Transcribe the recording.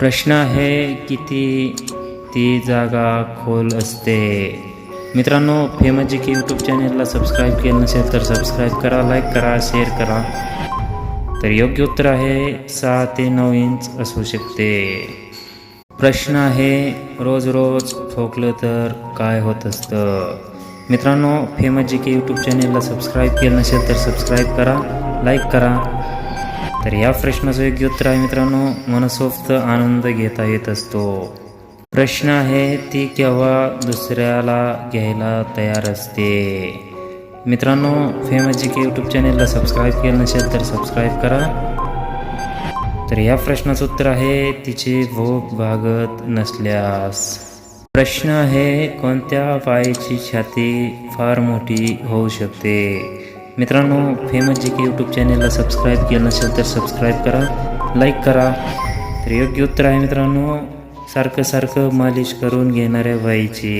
प्रश्न आहे किती ती जागा खोल असते. मित्रांनो, फेमस जी के यूट्यूब चॅनलला सबस्क्राईब केलं नसेल तर सबस्क्राईब करा, लाईक करा, शेअर करा. तर योग्य उत्तर आहे 6 ते 9 इंच असू शकते. प्रश्न आहे रोज रोज ठोकलं तर काय होत असतं. मित्रांनो, फेमस जी के यूट्यूब चॅनलला सबस्क्राईब केलं नसेल तर सबस्क्राईब करा, लाईक करा. तर या प्रश्नाचं योग्य उत्तर आहे मित्रांनो, मनसोक्त आनंद घेता येत असतो. प्रश्न आहे ती केव्हा दुसऱ्याला घ्यायला तयार असते. मित्रांनो, फेमस जी के यूट्यूब चॅनलला सबस्क्राईब केलं नसेल तर सबस्क्राईब करा. तर या प्रश्नाचं उत्तर आहे तिची भूक भागत नसल्यास. प्रश्न आहे कोणत्या पायाची छाती फार मोठी होऊ शकते. मित्रांनो, फेमस जी के यूट्यूब चॅनलला सबस्क्राईब केलं नसेल तर सबस्क्राईब करा, लाईक करा. तर योग्य उत्तर आहे मित्रांनो सारखं मालिश करून घेणाऱ्या बाईची.